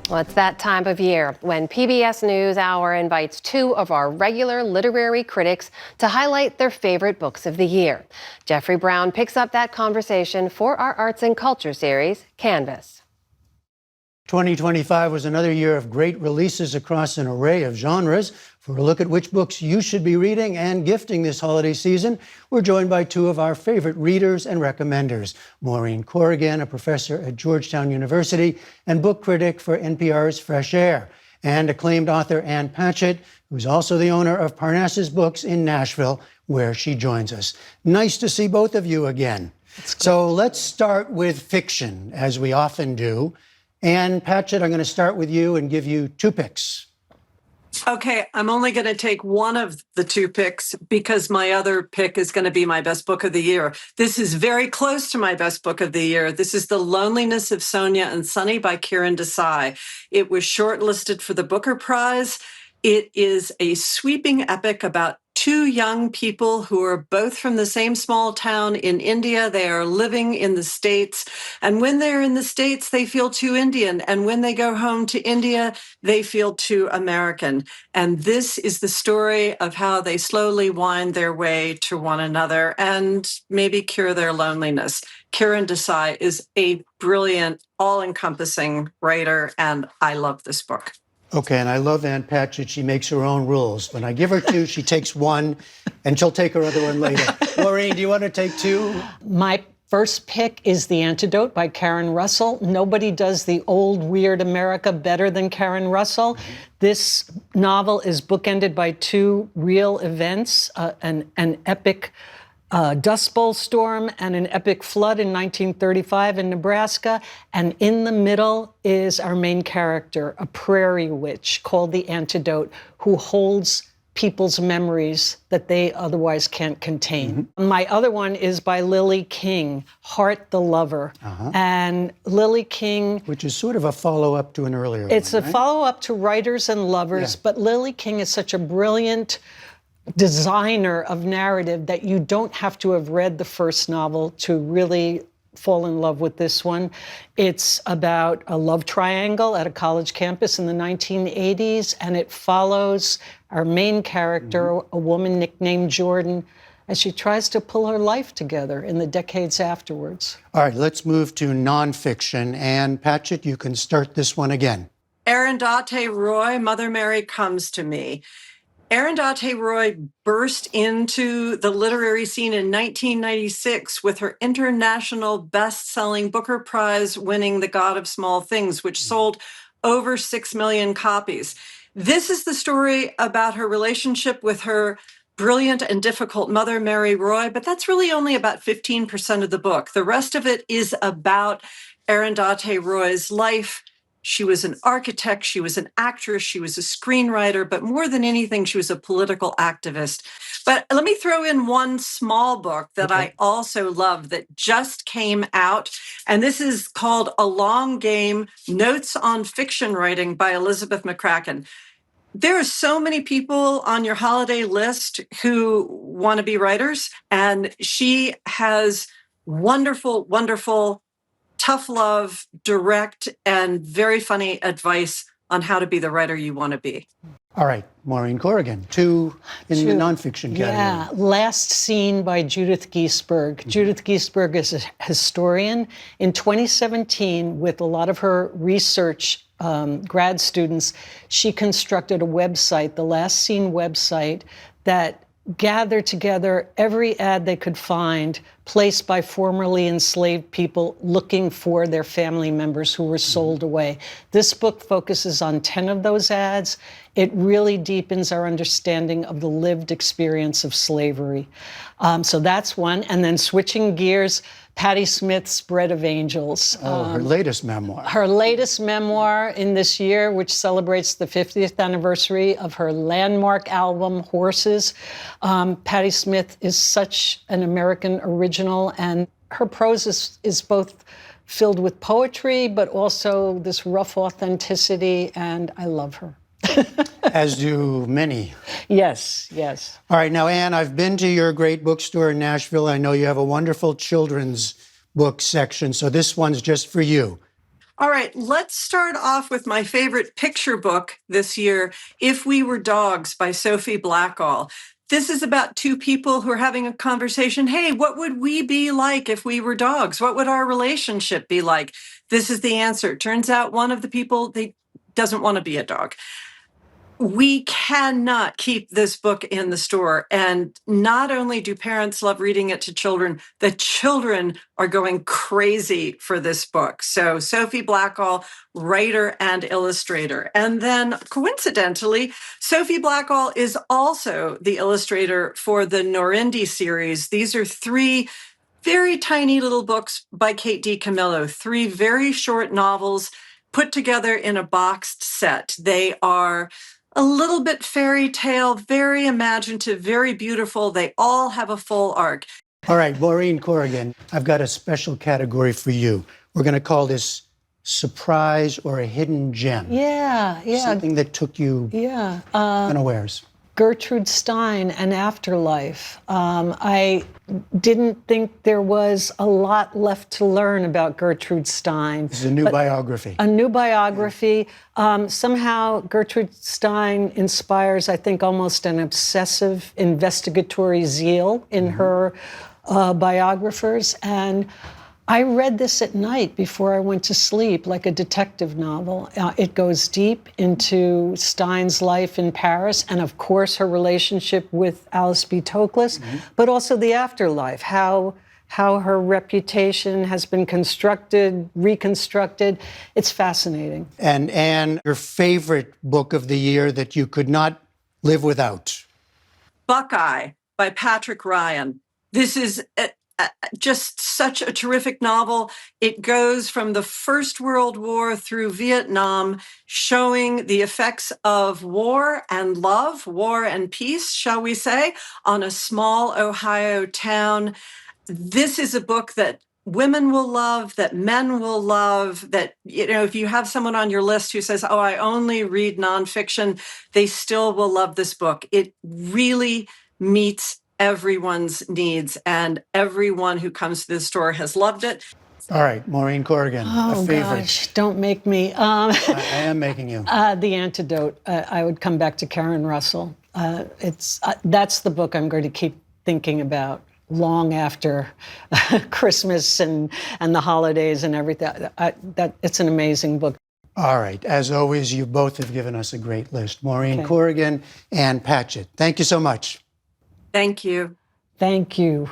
Well, it's that time of year when PBS NewsHour invites two of our regular literary critics to highlight their favorite books of the year. Jeffrey Brown picks up that conversation for our Arts and Culture series, Canvas. 2025 was another year of great releases across an array of genres. For a look at which books you should be reading and gifting this holiday season, we're joined by two of our favorite readers and recommenders, Maureen Corrigan, a professor at Georgetown University and book critic for NPR's Fresh Air, and acclaimed author Ann Patchett, who's also the owner of Parnassus Books in Nashville, where she joins us. Nice to see both of you again. So let's start with fiction, as we often do. Ann Patchett, I'm going to start with you and give you two picks. Okay, I'm only going to take one of the two picks because my other pick is going to be my best book of the year. This is very close to my best book of the year. This is The Loneliness of Sonia and Sonny by Kiran Desai. It was shortlisted for the Booker Prize. It is a sweeping epic about two young people who are both from the same small town in India. They are living in the States. And when they're in the States, they feel too Indian. And when they go home to India, they feel too American. And this is the story of how they slowly wind their way to one another and maybe cure their loneliness. Kiran Desai is a brilliant, all-encompassing writer, and I love this book. Okay, and I love Ann Patchett. She makes her own rules. When I give her two, she takes one, and she'll take her other one later. Maureen, do you want to take two? My first pick is The Antidote by Karen Russell. Nobody does the old, weird America better than Karen Russell. This novel is bookended by two real events, an epic Dust Bowl storm and an epic flood in 1935 in Nebraska. And in the middle is our main character, a prairie witch called the Antidote, who holds people's memories that they otherwise can't contain. Mm-hmm. My other one is by Lily King, Heart the Lover. And Lily King... Which is sort of a follow-up to an earlier one, It's a right? follow-up to Writers and Lovers, but Lily King is such a brilliant designer of narrative that you don't have to have read the first novel to really fall in love with this one. It's about a love triangle at a college campus in the 1980s, and it follows our main character, a woman nicknamed Jordan, as she tries to pull her life together in the decades afterwards. All right, let's move to nonfiction. Ann Patchett, you can start this one again. Arundhati Roy, Mother Mary Comes to Me. Arundhati Roy burst into the literary scene in 1996 with her international best-selling Booker Prize-winning The God of Small Things, which sold over 6 million copies. This is the story about her relationship with her brilliant and difficult mother, Mary Roy, but that's really only about 15% of the book. The rest of it is about Arundhati Roy's life. She was an architect, she was an actress, she was a screenwriter, but more than anything, she was a political activist. But let me throw in one small book that I also love that just came out, and this is called A Long Game, Notes on Fiction Writing by Elizabeth McCracken. There are so many people on your holiday list who want to be writers, and she has wonderful, wonderful, tough love, direct, and very funny advice on how to be the writer you want to be. All right, Maureen Corrigan, two in the nonfiction category. Yeah, Last Seen by Judith Giesberg. Judith Giesberg is a historian. In 2017, with a lot of her research grad students, she constructed a website, the Last Seen website, that gathered together every ad they could find placed by formerly enslaved people looking for their family members who were sold away. This book focuses on 10 of those ads. It really deepens our understanding of the lived experience of slavery. So that's one. And then switching gears, Patti Smith's Bread of Angels. Her latest memoir. Her latest memoir in this year, which celebrates the 50th anniversary of her landmark album, Horses. Patti Smith is such an American original, and her prose is both filled with poetry, but also this rough authenticity, and I love her. As do many. Yes, yes. All right, now, Ann, I've been to your great bookstore in Nashville. I know you have a wonderful children's book section, so this one's just for you. All right, let's start off with my favorite picture book this year, If We Were Dogs by Sophie Blackall. This is about two people who are having a conversation. Hey, what would we be like if we were dogs? What would our relationship be like? This is the answer. Turns out one of the people, they doesn't want to be a dog. We cannot keep this book in the store. And not only do parents love reading it to children, the children are going crazy for this book. So Sophie Blackall, writer and illustrator. And then coincidentally, Sophie Blackall is also the illustrator for the Norindi series. These are three very tiny little books by Kate DiCamillo, three very short novels put together in a boxed set. They are a little bit fairy tale, very imaginative, very beautiful. They all have a full arc. All right, Maureen Corrigan, I've got a special category for you. We're going to call this surprise or a hidden gem. Yeah. Something that took you unawares. Gertrude Stein and Afterlife. I didn't think there was a lot left to learn about Gertrude Stein. This is a new biography. A new biography. Somehow Gertrude Stein inspires, I think, almost an obsessive investigatory zeal in her biographers. And I read this at night before I went to sleep, like a detective novel. It goes deep into Stein's life in Paris and, of course, her relationship with Alice B. Toklas, but also the afterlife, how her reputation has been constructed, reconstructed. It's fascinating. And Anne, your favorite book of the year that you could not live without? Buckeye by Patrick Ryan. This is just such a terrific novel. It goes from the First World War through Vietnam, showing the effects of war and love, war and peace, shall we say, on a small Ohio town. This is a book that women will love, that men will love, that, if you have someone on your list who says, oh, I only read nonfiction, they still will love this book. It really meets everyone's needs, and everyone who comes to the store has loved it. All right, Maureen Corrigan, a favorite. Gosh, don't make me. I am making you. The Antidote. I would come back to Karen Russell. That's the book I'm going to keep thinking about long after Christmas and the holidays and everything. It's an amazing book. All right, as always, you both have given us a great list. Maureen Corrigan, Anne Patchett. Thank you so much. Thank you. Thank you.